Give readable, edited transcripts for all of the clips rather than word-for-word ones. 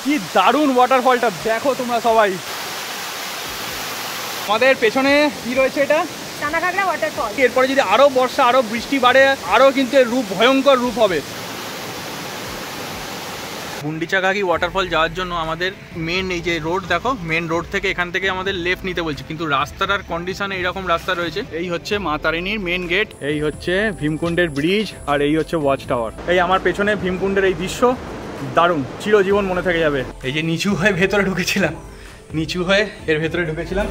কি দারুণ ওয়াটারফলটা দেখো তোমরা সবাই। আমাদের পেছনে কি রয়েছে, এটা সানাঘাগরা ওয়াটারফল। এরপরে যদি আরো বর্ষা আরো বৃষ্টি বাড়ে আরো কিন্তু এর রূপ ভয়ঙ্কর রূপ হবে। গুন্ডিচাঘাগি ওয়াটারফল যাওয়ার জন্য আমাদের মেন এই যে রোড দেখো, মেন রোড থেকে এখান থেকে আমাদের লেফট নিতে বলছে, কিন্তু রাস্তাটার কন্ডিশনে এইরকম রাস্তা রয়েছে। এই হচ্ছে মা তারিণীর মেন গেট, এই হচ্ছে ভীমকুণ্ডের ব্রিজ, আর এই হচ্ছে ওয়াচ টাওয়ার। এই আমার পেছনে ভীমকুণ্ডের এই দৃশ্য দারুণ, চিরজীবন মনে থেকে যাবে। এই যে নিচু হয়ে ভেতরে ঢুকেছিলাম, নিচু হয়ে এর ভেতরে ঢুকেছিলাম।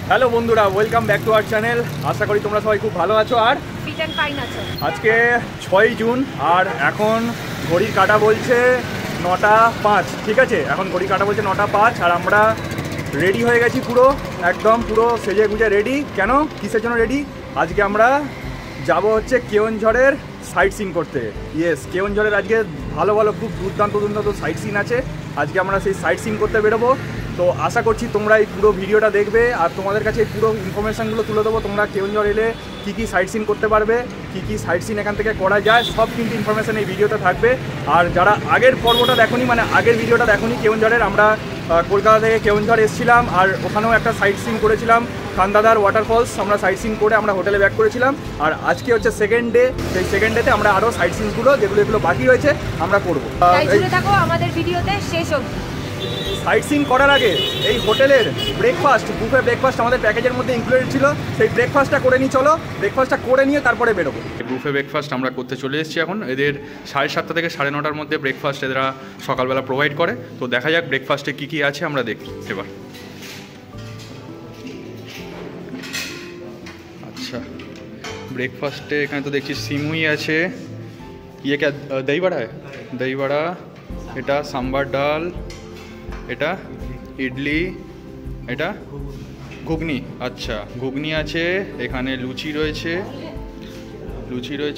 হ্যালো বন্ধুরা, welcome back to our channel. আশা করি তোমরা সবাই খুব ভালো আছো আর ফিট এন্ড ফাইন আছো। আজকে 6ই জুন আর এখন ঘড়ির কাঁটা বলছে 9টা 5, ঠিক আছে? এখন ঘড়ির কাঁটা বলছে 9টা 5 আর আমরা রেডি হয়ে গেছি পুরো, একদম পুরো সেজে গুজে রেডি। কেন, কিসের জন্য রেডি? আজকে আমরা যাব হচ্ছে কেওনঝড়ের সাইট সিন করতে। ইয়েস, কেওনঝড়ের আজকে ভালো ভালো খুব দুর্দান্ত সাইট সিন আছে। আজকে আমরা সেই সাইট সিন করতে বেরোবো। তো আশা করছি তোমরা এই পুরো ভিডিওটা দেখবে আর তোমাদের কাছে এই পুরো ইনফরমেশানগুলো তুলে দেবো। তোমরা কেওনঝড় এলে কী কী সাইট সিন করতে পারবে, কী কী সাইট সিন এখান থেকে করা যায়, সব কিন্তু ইনফরমেশান এই ভিডিওতে থাকবে। আর যারা আগের পর্বটা দেখোনি, মানে আগের ভিডিওটা দেখোনি কেওনঝড়ের, আমরা কলকাতা থেকে কেওনঝড় এসেছিলাম আর ওখানেও একটা সাইট সিন করেছিলাম, খান্দাদার ওয়াটারফলস। আমরা সাইট সিন করে আমরা হোটেলে ব্যাক করেছিলাম। আর আজকে হচ্ছে সেকেন্ড ডে, সেই সেকেন্ড ডেতে আমরা আরও সাইট সিনগুলো যেগুলো বাকি রয়েছে আমরা করবো। দেখো আমাদের ভিডিওতে শেষ অবধি। সাইট সিন করার আগে এই হোটেলের ব্রেকফাস্ট, বুফে ব্রেকফাস্ট আমাদের প্যাকেজের মধ্যে ইনক্লুডেড ছিল। সেই ব্রেকফাস্টটা করে নিই, চলো ব্রেকফাস্টটা করে নিয়ে তারপরে বেরোবো। বুফে ব্রেকফাস্ট আমরা করতে চলে এসেছি এখন। এদের 7:30 থেকে 9:30 মধ্যে ব্রেকফাস্ট এরা সকালবেলা প্রোভাইড করে। তো দেখা যাক ব্রেকফাস্টে কী কী আছে আমরা দেখি এবার। আচ্ছা, ব্রেকফাস্টে এখানে তো দেখছি সিমুই আছে, ইয়ে কে দই বড়া, দই বড়া, এটা সাম্বার ডাল, এটা ইডলি, এটা ঘুগনি। আচ্ছা, ঘুগনি আছে, এখানে লুচি রয়েছে,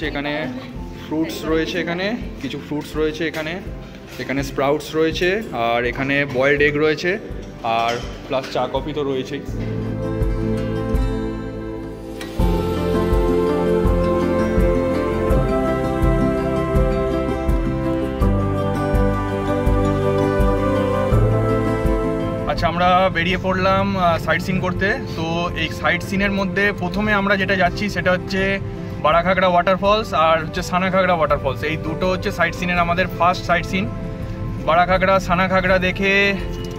এখানে ফ্রুটস রয়েছে, এখানে কিছু ফ্রুটস রয়েছে, এখানে স্প্রাউটস রয়েছে, আর এখানে বয়েলড এগ রয়েছে, আর প্লাস চা কফি তো রয়েছেই। আচ্ছা, আমরা বেরিয়ে পড়লাম সাইট সিন করতে। তো এই সাইট সিনের মধ্যে প্রথমে আমরা যেটা যাচ্ছি সেটা হচ্ছে বারাঘাগরা ওয়াটারফলস আর হচ্ছে সানাঘাগরা ওয়াটারফলস। এই দুটো হচ্ছে সাইট সিনের আমাদের ফার্স্ট সাইট সিন। বারাঘাগরা সানাঘাগরা দেখে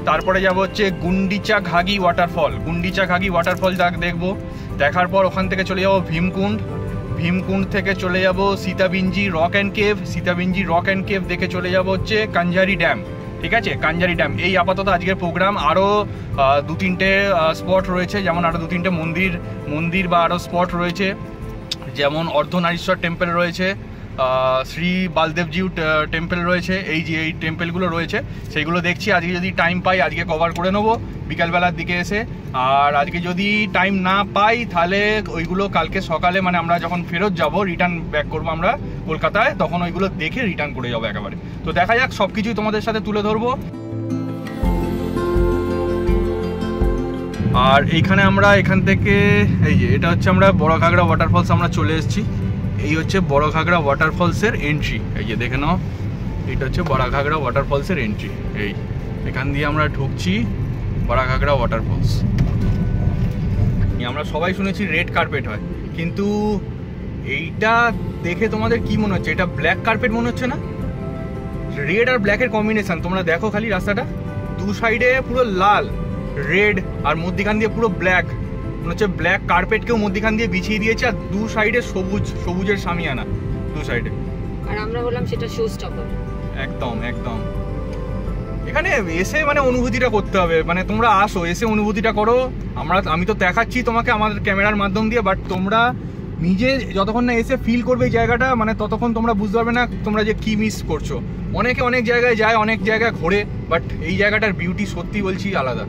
তারপরে যাব হচ্ছে গুন্ডিচাঘাগি ওয়াটারফল। গুন্ডিচাঘাগি ওয়াটারফল দেখবো, দেখার পর ওখান থেকে চলে যাবো ভীমকুণ্ড থেকে চলে যাব সীতাবিঞ্জি রক অ্যান্ড কেভ দেখে চলে যাব হচ্ছে কাঞ্জারি ড্যাম। ঠিক আছে, কাঞ্জারি ড্যাম। এই আপাতত আজকের প্রোগ্রাম। আরও 2-3টে স্পট রয়েছে, যেমন আরও 2-3টে মন্দির বা আরও স্পট রয়েছে, যেমন অর্ধনারীশ্বর টেম্পল রয়েছে, শ্রী বালদেবজিউ টেম্পল রয়েছে। এই যে এই টেম্পলগুলো রয়েছে সেইগুলো দেখছি। আজকে যদি টাইম পাই আজকে কভার করে নেবো বিকালবেলার দিকে এসে। আর আজকে যদি টাইম না পাই তাহলে ওইগুলো কালকে সকালে, মানে আমরা যখন ফেরত যাব, রিটার্ন ব্যাক করবো আমরা কলকাতায়, তখন ওইগুলো দেখে রিটার্ন করে যাবো একেবারে। তো দেখা যাক, সব কিছুই তোমাদের সাথে তুলে ধরবো। আর এইখানে আমরা এখান থেকে এই যে এটা হচ্ছে আমরা বড়ঘাগরা ওয়াটারফলস আমরা চলে এসেছি। এই হচ্ছে বড়ঘাগরা ওয়াটারফলসের এন্ট্রি। এই যে দেখে নাও, এটা হচ্ছে বড়ঘাগরা ওয়াটারফলসের এন্ট্রি। এই এখান দিয়ে আমরা ঢুকছি বড়ঘাগরা ওয়াটারফলস। আমরা সবাই শুনেছি রেড কার্পেট হয়, কিন্তু এইটা দেখে তোমাদের কি মনে হচ্ছে? এটা ব্ল্যাক কার্পেট মনে হচ্ছে না? রেড আর ব্ল্যাকের কম্বিনেশন। তোমরা দেখো খালি রাস্তাটা, দু সাইডে পুরো লাল রেড আর মধ্যিখান দিয়ে পুরো ব্ল্যাক, মনে হচ্ছে ব্ল্যাক কার্পেটকেও মধ্যিখান দিয়ে বিছিয়ে দিয়েছে। আর দু সাইডে সবুজের সামিয়ানা দু সাইডে। আর আমরা বললাম সেটা শো স্টপার। একদম এখানে এসে মানে অনুভূতিটা করতে হবে, মানে তোমরা আসো, এসে অনুভূতিটা করো। আমি তো দেখাচ্ছি তোমাকে আমাদের ক্যামেরার মাধ্যম দিয়ে, বাট তোমরা নিজে যতক্ষণ না এসে ফিল করবে এই জায়গাটা, মানে ততক্ষণ তোমরা বুঝতে পারবে না তোমরা যে কি মিস করছো। অনেকে অনেক জায়গায় যায়, অনেক জায়গায় ঘোরে, বাট এই জায়গাটার বিউটি সত্যি বলছি আলাদা।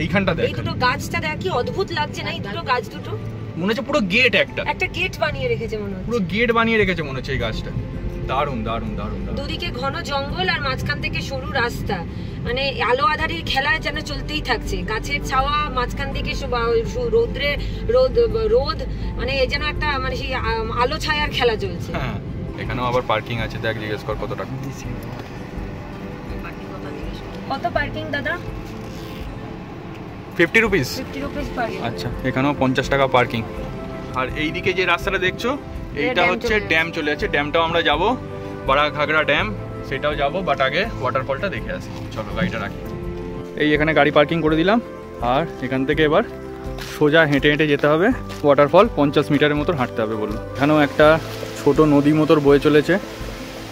এইখানটা দেখ, এই দুটো গাছটা দেখ কি অদ্ভুত লাগছে না? এই দুটো গাছ দুটো মনে হচ্ছে পুরো গেট, একটা গেট বানিয়ে রেখেছে মনে হচ্ছে, পুরো গেট বানিয়ে রেখেছে মনে হচ্ছে এই গাছটা। দারুণ। দুদিকে ঘন জঙ্গল আর মাঝখান থেকে সরু রাস্তা। মানে আলো আধারির খেলা যেন চলতেই থাকছে, গাছের ছাওয়া মাঝখান থেকে রোদ মানে যেন একটা মানে সেই আলো ছায়ার খেলা চলছে। এখানেও আবার পার্কিং আছে, দেখ জিজ্ঞেস কর কত টাকা। কত পার্কিং দাদা? 50 রুপিস। 50 rupees parking. আচ্ছা, এখানেও 50 টাকা পার্কিং। আর এইদিকে যে রাস্তাটা দেখছো এইটা হচ্ছে ড্যাম চলে যাচ্ছে, ড্যামটাও আমরা যাব, বাড়াঘাগড়া ড্যাম, সেটাও যাব, বাট আগে ওয়াটারফলটা দেখে আসি। চলো গাড়িটা রাখি। এই এখানে গাড়ি পার্কিং করে দিলাম, আর এখান থেকে এবার সোজা হেঁটে হেঁটে যেতে হবে ওয়াটারফল। 50 মিটারের মতো হাঁটতে হবে বললো। এখানেও একটা ছোট নদী মতোর বয়ে চলেছে,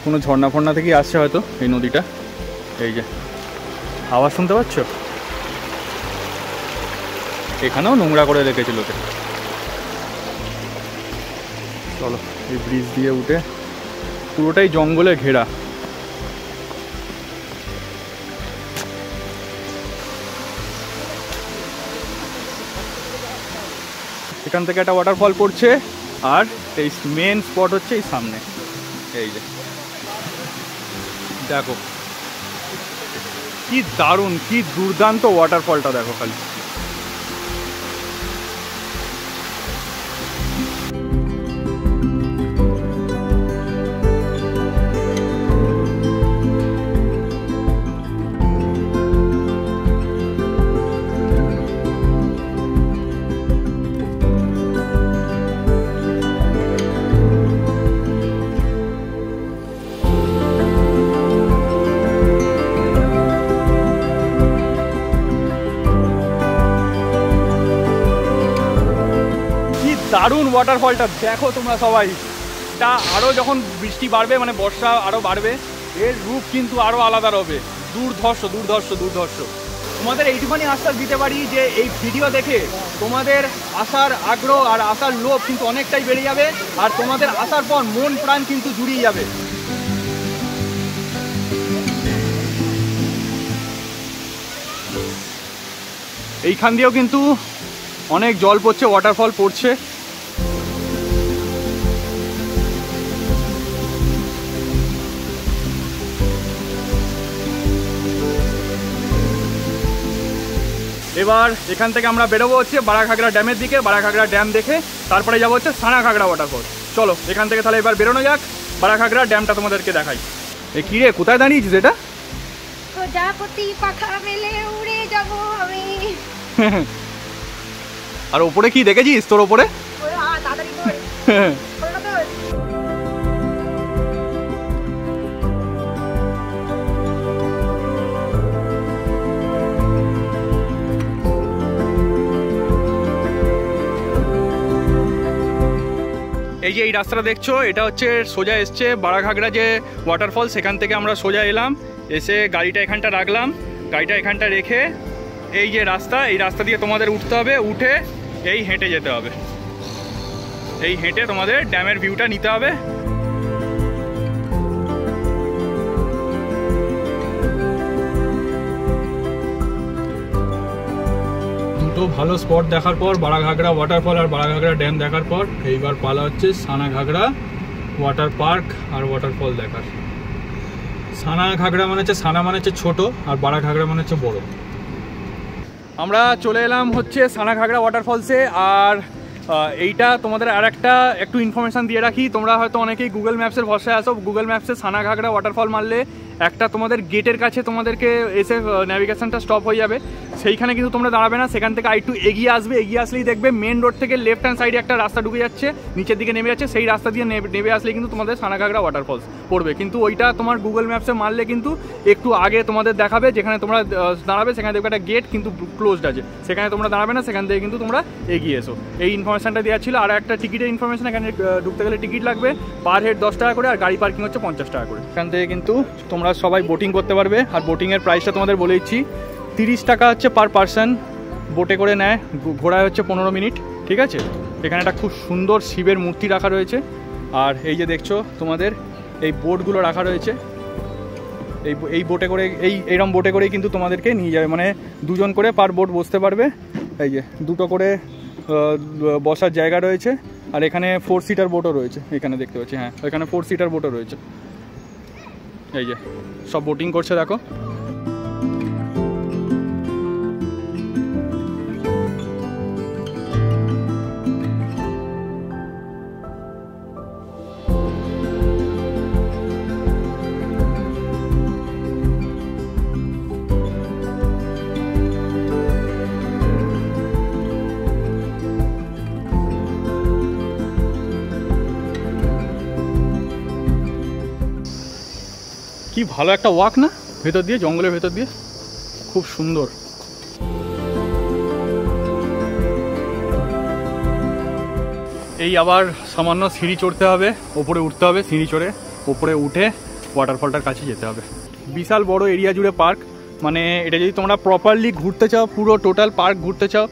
কোনো ঝর্ণা ফর্ণা থেকেই আসছে হয়তো এই নদীটা। এই যে আওয়াজ শুনতে পাচ্ছ, এখানেও নোংরা করে রেখেছে লোকে। চলো এই ব্রিজ দিয়ে উঠে, পুরোটাই জঙ্গলে ঘেরা। এখান থেকে একটা ওয়াটারফল পড়ছে, আর এই মেন স্পট হচ্ছে এই সামনে। এই যে দেখো কি দারুণ, কি দুর্দান্ত ওয়াটারফলটা দেখো খালি। দারুণ ওয়াটারফলটা দেখো তোমরা সবাই। তা আরও যখন বৃষ্টি বাড়বে, মানে বর্ষা আরও বাড়বে, এর রূপ কিন্তু আরও আলাদা হবে। দুর্ধর্ষ দুর্ধর্ষ দুর্ধর্ষ। তোমাদের এইটুখানি আশ্বাস দিতে পারি যে এই ভিডিও দেখে তোমাদের আসার আগ্রহ আর আসার লোভ কিন্তু অনেকটাই বেড়ে যাবে, আর তোমাদের আসার পর মন প্রাণ কিন্তু জুড়িয়ে যাবে। এইখান দিয়েও কিন্তু অনেক জল পড়ছে, ওয়াটারফল পড়ছে। এবার এখান থেকে আমরা বেরোবো হচ্ছে বাড়াঘাগড়া ড্যামের দিকে। বাড়াঘাগড়া ড্যাম দেখে তারপরে যাবো হচ্ছে সানাঘাগড়া ওয়াটারফল। চলো এখান থেকে তাহলে এবার বেরোনো যাক, বাড়াঘাগড়া ড্যামটা তোমাদেরকে দেখাই। এ কি রে, কোথায় দাঁড়িয়েছিস এটা? প্রজাপতি পাখা মেলে উড়ে যাব আমি। আর ওপরে কি দেখেছিস তোর ওপরে? এই যে এই রাস্তাটা দেখছো, এটা হচ্ছে সোজা এসছে বাড়াঘাগড়া যে ওয়াটারফল, সেখান থেকে আমরা সোজা এলাম, এসে গাড়িটা এখানটা রাখলাম। গাড়িটা এখানটা রেখে এই যে রাস্তা, এই রাস্তা দিয়ে তোমাদের উঠতে হবে, উঠে এই হেঁটে যেতে হবে। এই হেঁটে তোমাদের ড্যামের ভিউটা নিতে হবে। দুটো ভালো স্পট দেখার পর, বাড়াঘাগড়া ওয়াটারফল আর বাড়াঘাগড়া ড্যাম দেখার পর, এইবার পালা হচ্ছে সানাঘাগড়া ওয়াটার পার্ক আর ওয়াটারফল দেখার। সানাঘাগড়া মানে হচ্ছে, সানা মানে হচ্ছে ছোট, আর বাড়াঘাগড়া মানে হচ্ছে বড়। আমরা চলে এলাম হচ্ছে সানাঘাগড়া ওয়াটারফলসে। আর এইটা তোমাদের আর একটু ইনফরমেশান দিয়ে রাখি। তোমরা হয়তো অনেকেই গুগল ম্যাপসের ভরসায় আসো। গুগল ম্যাপসে সানাঘাগড়া ওয়াটারফল মারলে একটা তোমাদের গেটের কাছে তোমাদেরকে এসে ন্যাভিগেশনটা স্টপ হয়ে যাবে, সেইখানে কিন্তু তোমরা দাঁড়াবে না, সেখান থেকে একটু এগিয়ে আসবে। এগিয়ে আসলেই দেখবে মেন রোড থেকে লেফট হ্যান্ড সাইডে একটা রাস্তা ঢুকে যাচ্ছে, নিচের দিকে নেমে যাচ্ছে। সেই রাস্তা দিয়ে নেমে আসলেই কিন্তু তোমাদের সানাঘাগড়া ওয়াটারফলস পড়বে। কিন্তু ওইটা তোমার গুগল ম্যাপসে মারলে কিন্তু একটু আগে তোমাদের দেখাবে, যেখানে তোমরা দাঁড়াবে সেখানে দেখবে একটা গেট কিন্তু ক্লোজড আছে, সেখানে তোমরা দাঁড়াবে না, সেখান থেকে কিন্তু তোমরা এগিয়ে এসো। এই ইনফরমেশনটা দেওয়া ছিল। আর একটা টিকিটের ইনফরমেশন, এখানে ঢুকতে গেলে টিকিট লাগবে পার হেড 10 টাকা করে, আর গাড়ি পার্কিং হচ্ছে 50 টাকা করে। এখান থেকে কিন্তু তোমরা সবাই বোটিং করতে পারবে। আর বোটিংয়ের প্রাইসটা তোমাদের বলে দিচ্ছি, 30 টাকা হচ্ছে পার পারসন। বোটে করে নেয়, ঘোড়ায় হচ্ছে 15 মিনিট, ঠিক আছে। এখানে একটা খুব সুন্দর শিবের মূর্তি রাখা রয়েছে। আর এই যে দেখছো তোমাদের এই বোটগুলো রাখা রয়েছে, এই বোটে করে এইরকম বোটে করেই কিন্তু তোমাদেরকে নিয়ে যাবে, মানে দুজন করে পার বোট বসতে পারবে। এই যে দুটো করে বসার জায়গা রয়েছে। আর এখানে 4 সিটার বোটও রয়েছে, এখানে দেখতে পাচ্ছি। হ্যাঁ, এখানে 4 সিটার বোটও রয়েছে। এই যে সব বোটিং করছে দেখো। কি ভালো একটা ওয়াক না, ভেতর দিয়ে, জঙ্গলের ভেতর দিয়ে, খুব সুন্দর। এই আবার সামান্য সিঁড়ি চড়তে হবে, ওপরে উঠতে হবে, সিঁড়ি চড়ে ওপরে উঠে ওয়াটারফলটার কাছে যেতে হবে। বিশাল বড় এরিয়া জুড়ে পার্ক, মানে এটা যদি তোমরা প্রপারলি ঘুরতে চাও, পুরো টোটাল পার্ক ঘুরতে চাও,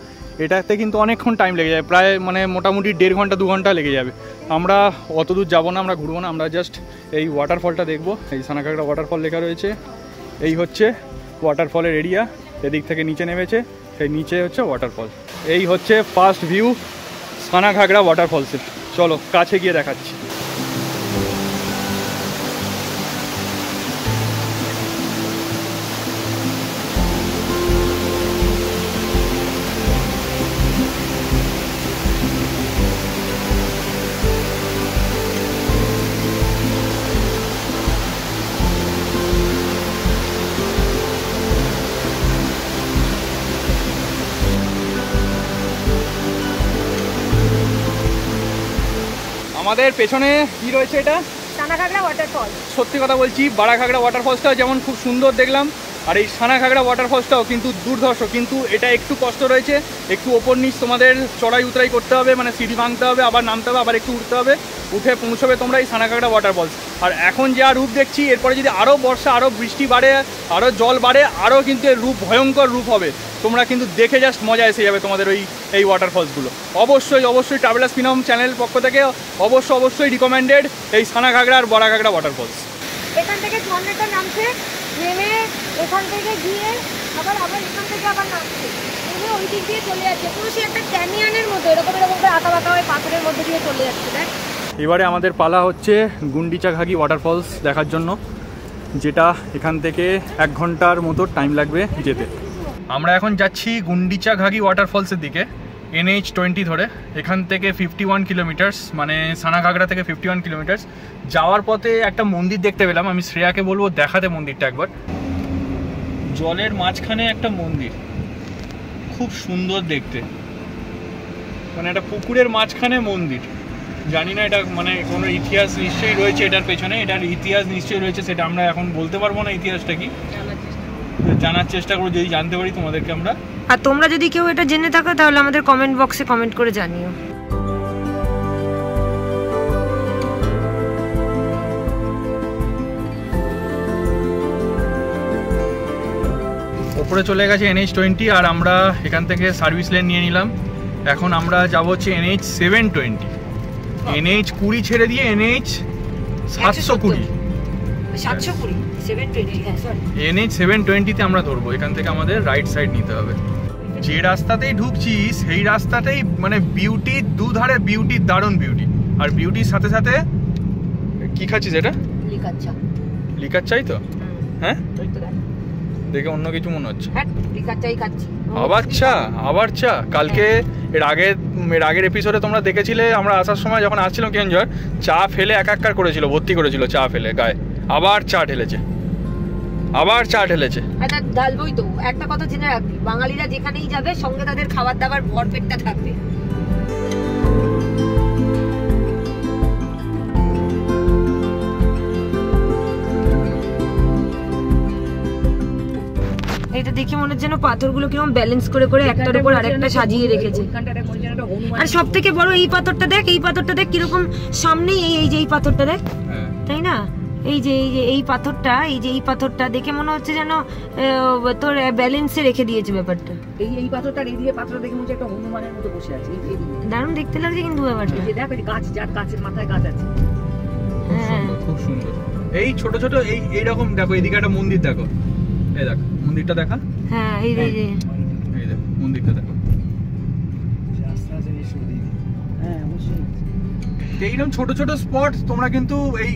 এটাতে কিন্তু অনেকক্ষণ টাইম লেগে যাবে, প্রায় মানে মোটামুটি 1.5 ঘন্টা 2 ঘন্টা লেগে যাবে। আমরা অত দূর যাবো না, আমরা ঘুরবো না, আমরা জাস্ট এই ওয়াটারফলটা দেখবো। এই সানাঘাগড়া ওয়াটারফল লেখা রয়েছে, এই হচ্ছে ওয়াটারফলের এরিয়া। এদিক থেকে নিচে নেমেছে, সেই নিচে হচ্ছে ওয়াটারফল। এই হচ্ছে ফার্স্ট ভিউ সানাঘাগড়া ওয়াটারফলসের। চলো কাছে গিয়ে দেখাচ্ছি। আমাদের পেছনে কি রয়েছে? এটা সানাঘাগড়া ওয়াটারফল। সত্যি কথা বলছি, বাড়াঘাগড়া ওয়াটারফলসটা যেমন খুব সুন্দর দেখলাম, আর এই সানাঘাগড়া ওয়াটারফলসটাও কিন্তু দুর্ধর্ষ, কিন্তু এটা একটু কষ্ট রয়েছে, একটু ওপর নিচ তোমাদের চড়াই উতরাই করতে হবে, মানে সিঁড়ি ভাঙতে হবে, আবার নামতে হবে, আবার একটু উঠতে হবে, উঠে পৌঁছবে তোমরা এই সানাঘাগড়া ওয়াটারফলস। আর এখন যা রূপ দেখছি, এরপরে যদি আরও বর্ষা, আরও বৃষ্টি বাড়ে, আরও জল বাড়ে, আরও কিন্তু এর রূপ ভয়ঙ্কর রূপ হবে। তোমরা কিন্তু দেখে জাস্ট মজা এসে যাবে তোমাদের এই ওয়াটারফলসগুলো। অবশ্যই ট্রাভেলার্স ফিনম চ্যানেল পক্ষ থেকে অবশ্যই রিকমেন্ডেড এই সানাঘাগড়া আর বাড়াঘাগড়া ওয়াটারফলস। এখান থেকে ঝর্ণাটা নামছে, নেমে এখান থেকে গিয়ে আবার এখান থেকে আবার নামছে, নেমে ওই দিক দিয়ে চলে যাচ্ছে, পুরো সে একটা ক্যানিয়নের মতো এরকম করে আঁকা বাঁকা হয়ে পাথরের মধ্যে দিয়ে চলে যাচ্ছে। দেখ এবারে আমাদের পালা হচ্ছে গুন্ডিচাঘাগি ওয়াটারফলস দেখার জন্য, যেটা এখান থেকে 1 ঘন্টার মতো টাইম লাগবে যেতে। আমরা এখন যাচ্ছি গুন্ডিচাঘাগি ওয়াটারফলসের দিকে, NH20 ধরে। এখান থেকে 51 কিলোমিটার্স, মানে সানাঘাগড়া থেকে 51 কিলোমিটার্স। যাওয়ার পথে একটা মন্দির দেখতে পেলাম, আমি শ্রেয়াকে বলবো দেখাতে মন্দিরটা একবার। জলের মাঝখানে একটা মন্দির, খুব সুন্দর দেখতে, মানে একটা পুকুরের মাঝখানে মন্দির। জানি না এটা মানে কোনো ইতিহাস নিশ্চয়ই রয়েছে এটার পেছনে, এটার ইতিহাস নিশ্চয়ই রয়েছে, সেটা আমরা এখন বলতে পারবো না ইতিহাসটা কি, জানার চেষ্টা করবো, যদি জানতে পারি তোমাদেরকে আমরা। আর তোমরা যদি কেউ এটা জেনে থাকো তাহলে আমাদের কমেন্ট বক্সে কমেন্ট করে জানিও। ওপরে চলে গেছে NH20, আর আমরা এখান থেকে সার্ভিস লেন নিয়ে নিলাম। এখন আমরা যাবো হচ্ছে NH720, NH20 ছেড়ে দিয়ে NH720, NH720তে আমরা ধরবো। এখান থেকে আমাদের রাইট সাইড নিতে হবে। যে রাস্তাতেই ঢুকছি সেই রাস্তাতেই মানে বিউটি, দুধারে বিউটি, দারুণ বিউটি। আর বিউটির সাথে সাথে কি খাচ্ছিস? এটা লিকার চাই তো? হ্যাঁ, দেখে অন্য কিছু মনে হচ্ছে। আবার চা। কালকে এর আগের এপিসোডে তোমরা দেখেছিলে, আমরা আসার সময় যখন আসছিলাম কেঞ্জর, চা ফেলে একাকার করেছিল, ভর্তি করেছিল চা ফেলে গায়ে। আবার চা ঢেলেছে। ঢালবই তো। একটা কথা জেনে রাখবি, বাঙালিরা যেখানেই যাবে সঙ্গে তাদের খাবার দাবার ভরপেটটা থাকবে। এটা দেখে মনে হচ্ছে যেন পাথরগুলো কিরকম ব্যালেন্স করে একটার উপর আরেকটা সাজিয়ে রেখেছে। আর সব থেকে বড় এই পাথরটা দেখ, কিরকম সামনে এই পাথরটা দেখ, তাই না? এই যে এই পাথরটা দেখে মনে হচ্ছে যেন তোর ব্যালেন্সে রেখে দিয়েছে ব্যাপারটা। এই পাথরটা পাথরটা দেখে মনে হচ্ছে একটা হনুমানের মতো বসে আছে। দারুণ দেখতে লাগছে কিন্তু ব্যাপারটা। দেখ গাছ, যার গাছের মাথায় গাছ আছে, খুব সুন্দর। এই ছোট ছোট এইরকম দেখো, এদিকে একটা মন্দির দেখো, এই দেখো মন্দিরটা দেখা। হ্যাঁ, এই দেখো মন্দিরটা দেখো। এইরকম ছোট ছোট স্পট তোমরা কিন্তু এই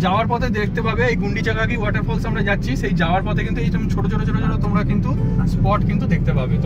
যাওয়ার পথে দেখতে পাবে। এই গুন্ডিচাঘাগি ওয়াটারফলস আমরা যাচ্ছি, সেই যাওয়ার পথে কিন্তু এই ছোট ছোট তোমরা কিন্তু স্পট কিন্তু দেখতে পাবে।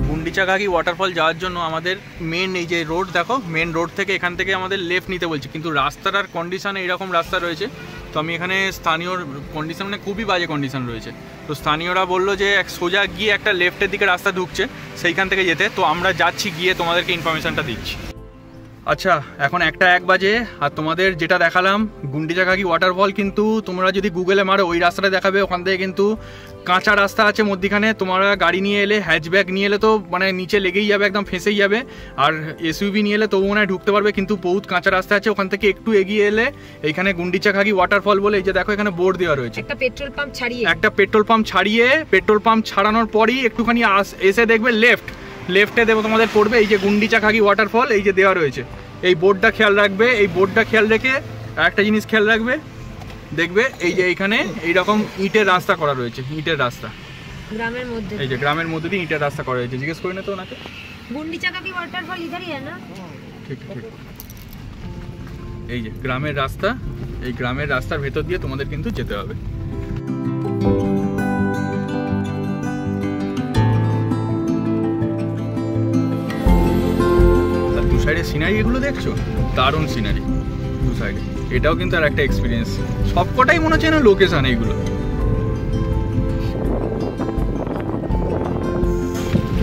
গুন্ডিচাঘাগি ওয়াটারফল যাওয়ার জন্য আমাদের মেন এই যে রোড দেখো, মেন রোড থেকে এখান থেকে আমাদের লেফট নিতে বলছে, কিন্তু রাস্তাটার কন্ডিশনে এরকম রাস্তা রয়েছে, তো আমি এখানে স্থানীয় কন্ডিশন মানে খুবই বাজে কন্ডিশন রয়েছে, তো স্থানীয়রা বললো যে সোজা গিয়ে একটা লেফটের দিকে রাস্তা ঢুকছে সেইখান থেকে যেতে, তো আমরা যাচ্ছি গিয়ে তোমাদেরকে ইনফরমেশনটা দিচ্ছি। আচ্ছা এখন 1 বাজে, আর তোমাদের যেটা দেখালাম গুন্ডিচাঘাগি ওয়াটারফল, কিন্তু তোমরা যদি গুগলে মারো ওই রাস্তাটা দেখাবে, ওখান থেকে কিন্তু কাঁচা রাস্তা আছে মধ্যিখানে, তোমরা গাড়ি নিয়ে এলে হ্যাচব্যাক নিয়ে এলে তো মানে নিচে লেগেই যাবে, একদম ফেঁসেই যাবে, আর এসইউভি নিয়ে এলে তবু মনে হয় ঢুকতে পারবে, কিন্তু বহুত কাঁচা রাস্তা আছে। ওখান থেকে একটু এগিয়ে এলে এইখানে গুন্ডিচাঘাগি ওয়াটারফল বলে এই যে দেখো এখানে বোর্ড দেওয়া রয়েছে, একটা পেট্রোল পাম্প ছাড়িয়ে পেট্রোল পাম্প ছাড়ানোর পরই একটুখানি এসে দেখবে লেফটে দেবো তোমাদের পড়বে এই যে গুন্ডিচাঘাগি ওয়াটারফল এই যে দেওয়া রয়েছে, এই বোর্ডটা খেয়াল রাখবে। এই বোর্ডটা খেয়াল রেখে একটা জিনিস খেয়াল রাখবে, দেখবে এই যে এইখানে এইরকম ইটের রাস্তা করা রয়েছে, ইটের রাস্তা গ্রামের মধ্যে, এই যে গ্রামের মধ্যে দিয়ে ইটের রাস্তা করা রয়েছে। জিজ্ঞেস করি না তো ওনাকে, গুন্ডিচাঘাগি ওয়াটারফল ইধারই है ना? ঠিক এই যে গ্রামের রাস্তা, এই গ্রামের রাস্তার ভেতর দিয়ে তোমাদের কিন্তু যেতে হবে। দু সাইডে সিনারি এগুলো দেখছো, দারুণ সিনারি দু সাইডে, এটাও কিন্তু আর একটা এক্সপিরিয়েন্স। সবকটাই মনে হচ্ছে না লোকেশন এইগুলো,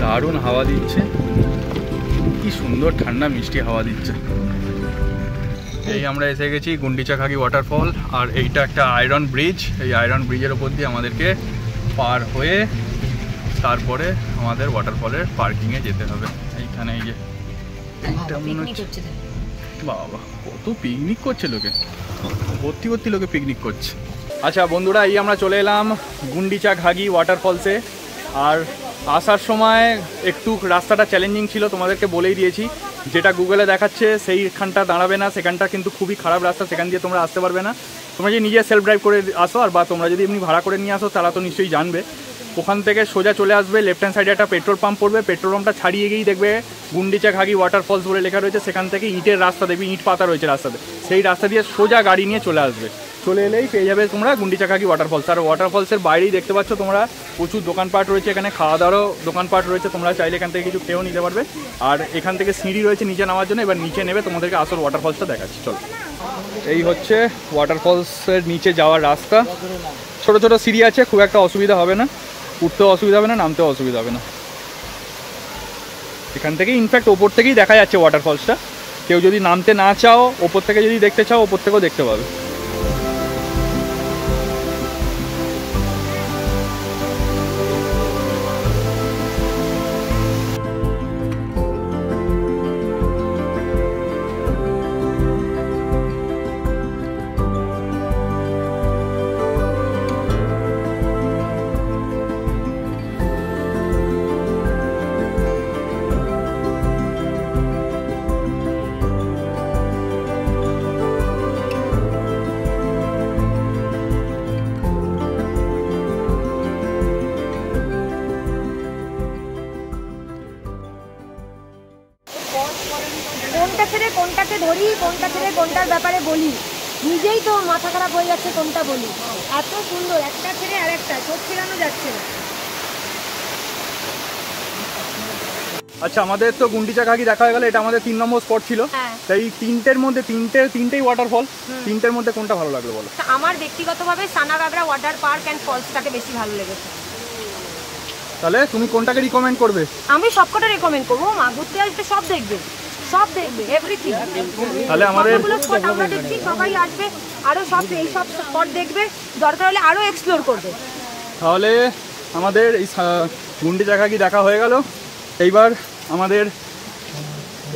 দারুণ হাওয়া দিচ্ছে, কি সুন্দর ঠান্ডা মিষ্টি হাওয়া দিচ্ছে। এই আমরা এসে গেছি গুন্ডিচাঘাগি ওয়াটারফল, আর এইটা একটা আয়রন ব্রিজ, এই আয়রন ব্রিজের ওপর দিয়ে আমাদেরকে পার হয়ে তারপরে আমাদের ওয়াটারফলের পার্কিংয়ে যেতে হবে। এইখানে এই যে এইটা মনে হচ্ছে, বাবা কত পিকনিক করছে লোকে, ভর্তি লোকে পিকনিক করছে। আচ্ছা বন্ধুরা, এই আমরা চলে এলাম গুন্ডিচাঘাগি ওয়াটারফলসে, আর আসার সময় একটু রাস্তাটা চ্যালেঞ্জিং ছিল, তোমাদেরকে বলেই দিয়েছি, যেটা গুগলে দেখাচ্ছে সেইখানটা দাঁড়াবে না, সেখানটা কিন্তু খুবই খারাপ রাস্তা, সেখান দিয়ে তোমরা আসতে পারবে না। তোমরা যদি নিজে সেলফ ড্রাইভ করে আসো, আর বা তোমরা যদি এমনি ভাড়া করে নিয়ে আসো তারা তো নিশ্চয়ই জানবে। ওখান থেকে সোজা চলে আসবে, লেফট হ্যান্ড সাইডে একটা পেট্রোল পাম্প পড়বে, পেট্রোল পাম্পটা ছাড়িয়ে গিয়েই দেখবে গুন্ডিচাঘাগি ওয়াটারফলস বলে লেখা রয়েছে, সেখান থেকে ইটের রাস্তা দেখবে, ইট পাতা রয়েছে রাস্তাতে, সেই রাস্তা দিয়ে সোজা গাড়ি নিয়ে চলে আসবে, চলে এলেই পেয়ে যাবে তোমরা গুন্ডিচাঘাগি ওয়াটারফলস। আর ওয়াটারফলসের বাইরেই দেখতে পাচ্ছ তোমরা প্রচুর দোকানপাট রয়েছে, এখানে খাওয়া দাওয়ারও দোকানপাট রয়েছে, তোমরা চাইলে এখান থেকে কিছু খেয়েও নিতে পারবে। আর এখান থেকে সিঁড়ি রয়েছে নিচে নামার জন্য, এবার নিচে নেবে তোমাদেরকে আসল ওয়াটারফলসটা দেখাচ্ছি, চলো। এই হচ্ছে ওয়াটারফলসের নিচে যাওয়ার রাস্তা, ছোট ছোট সিঁড়ি আছে, খুব একটা অসুবিধা হবে না, উঠতেও অসুবিধা হবে না, নামতেও অসুবিধা হবে না। এখান থেকে ইনফ্যাক্ট ওপর থেকেই দেখা যাচ্ছে ওয়াটারফলসটা, কেউ যদি নামতে না চাও, ওপর থেকে যদি দেখতে চাও, ওপর থেকেও দেখতে পাবে। কোনটা ছেড়ে কোনটাকে ধরি, কোনটা ছেড়ে কোনটার ব্যাপারে বলি, নিজেই তো মাথা খারাপ হয়ে যাচ্ছে কোনটা বলি। এত সুন্দর, একটা ছেড়ে আরেকটা, চোখ ফেরানো যাচ্ছে না। আচ্ছা আমাদের তো গুন্ডিচাঘাগি দেখা হয়ে গেল, এটা আমাদের 3 নম্বর স্পট ছিল, তাই তিনটের মধ্যে তিনটেই ওয়াটারফল, তিনটের মধ্যে কোনটা ভালো লাগলো বলো? আমার ব্যক্তিগতভাবে সানাঘাগরা ওয়াটার পার্ক অ্যান্ড ফলসটাকে বেশি ভালো লেগেছে। তাহলে তুমি কোনটাকে রিকমেন্ড করবে? আমি সবকটা রেকমেন্ড করবো, মা ঘুরতে আসবে সব দেখবে, সব দেখবে, এভরিথিং। তাহলে আমাদের স্পট আমরা দেখছি, সবাই আসবে, আরো সব এই সব স্পট দেখবে, দরকার হলে আরো এক্সপ্লোর করবে। তাহলে আমাদের এই গুন্ডিচাঘাগি দেখা হয়ে গেল, এইবার আমাদের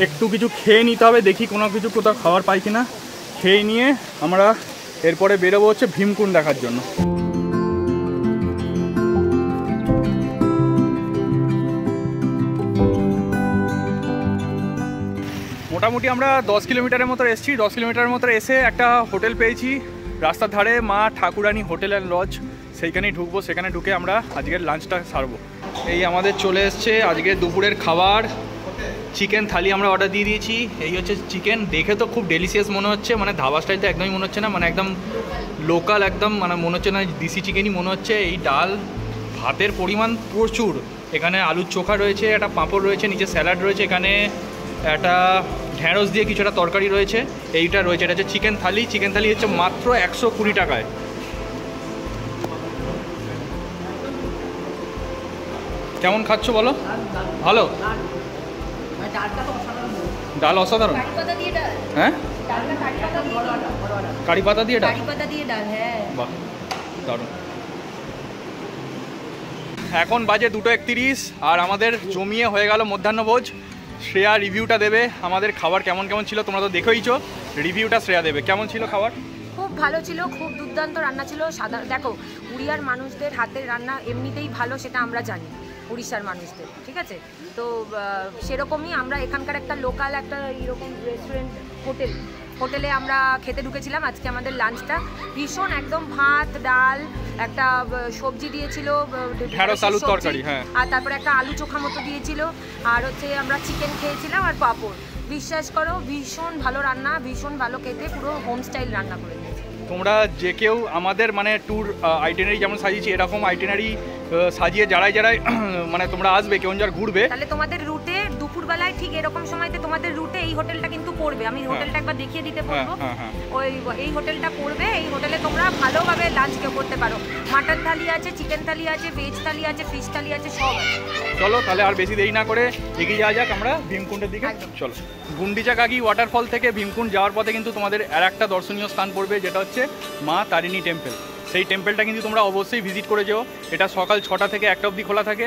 একটু কিছু খেয়ে নিতে হবে, দেখি কোনো কিছু কোথাও খাবার পাই কিনা, খেয়ে নিয়ে আমরা এরপরে বেরোবো হচ্ছে ভীমকুণ্ড দেখার জন্য। মোটামুটি আমরা 10 কিলোমিটারের মতো এসেছি, 10 কিলোমিটারের মতো এসে একটা হোটেল পেয়েছি রাস্তার ধারে, মা ঠাকুরানী হোটেল অ্যান্ড লজ, সেইখানেই ঢুকবো, সেখানে ঢুকে আমরা আজকের লাঞ্চটা সারবো। এই আমাদের চলে এসছে আজকে দুপুরের খাবার, চিকেন থালি আমরা অর্ডার দিয়ে দিয়েছি। এই হচ্ছে চিকেন, দেখে তো খুব ডেলিশিয়াস মনে হচ্ছে, মানে ধাবা স্টাইল তো একদমই মনে হচ্ছে না, মানে একদম লোকাল, একদম মানে মনে হচ্ছে না দেশি চিকেনই মনে হচ্ছে। এই ডাল, ভাতের পরিমাণ প্রচুর, এখানে আলুর চোখা রয়েছে, একটা পাঁপড় রয়েছে, নিচে স্যালাড রয়েছে, এখানে একটা ঢ্যাঁড়স দিয়ে কিছুটা তরকারি রয়েছে, এইটা রয়েছে, এটা হচ্ছে চিকেন থালি। চিকেন থালি হচ্ছে মাত্র 120 টাকায়। কেমন খাচ্ছ বলো? ভালো? ডাল অসাধারণ। হ্যাঁ, কারি পাতা দিয়ে ডাল, বাহ দারুণ। এখন বাজে 2:31 আর আমাদের জমিয়ে হয়ে গেল মধ্যাহ্নভোজ। শ্রেয়া রিভিউটা দেবে আমাদের খাবার কেমন কেমন ছিল, তোমরা তো দেখোইছো, রিভিউটা শ্রেয়া দেবে। কেমন ছিল খাবার? খুব ভালো ছিল, খুব দুর্দান্ত রান্না ছিল। দেখো, উড়িয়ার মানুষদের হাতের রান্না এমনিতেই ভালো, সেটা আমরা জানি, উড়িষ্যার মানুষদের, ঠিক আছে? তো সেরকমই আমরা এখানকার একটা লোকাল একটা এরকম রেস্টুরেন্ট হোটেলে আমরা খেতে ঢুকেছিলাম আজকে আমাদের লাঞ্চটা। ভীষণ একদম ভাত ডাল, একটা সবজি দিয়েছিল, ঢেঁড়স আলুর তরকারি, হ্যাঁ, আর তারপরে একটা আলু চোখা মতো দিয়েছিল, আর হচ্ছে আমরা চিকেন খেয়েছিলাম আর পাঁপড়। বিশ্বাস করো ভীষণ ভালো রান্না, ভীষণ ভালো খেতে, পুরো হোম স্টাইল রান্না করে দিয়েছে। তোমরা যে কেউ আমাদের মানে ট্যুর আইটিনারি যেমন সাজিয়েছি, এরকম আইটিনারি সাজিয়ে যারাই মানে তোমরা আসবে, কেউ যারা ঘুরবে, তাহলে তোমাদের রুটে দুপুরবেলায় ঠিক এরকম সময়তে তোমাদের রুটে এই হোটেলটা কিন্তু পড়বে। আমি হোটেলটা একবার দেখিয়ে দিতে বলবো। এই হোটেলটা পড়বে, এই হোটেলে তোমরা ভালোভাবে লাঞ্চ করতে পারো। মাটন থালি আছে, চিকেন থালি আছে, ভেজ থালি আছে, ফিশ থালি আছে, সব আছে। চলো তাহলে আর বেশি দেরি না করে এগিয়ে যাওয়া যাক আমরা ভীমকুণ্ডের দিকে। চলো, গুন্ডিচা কাকি ওয়াটারফল থেকে ভীমকুণ্ড যাওয়ার পথে কিন্তু তোমাদের আর একটা দর্শনীয় স্থান পড়বে, যেটা হচ্ছে মা তারিণী টেম্পল। সেই টেম্পলটা কিন্তু তোমরা অবশ্যই ভিজিট করে যেও। এটা সকাল 6টা থেকে 1টা অবধি খোলা থাকে,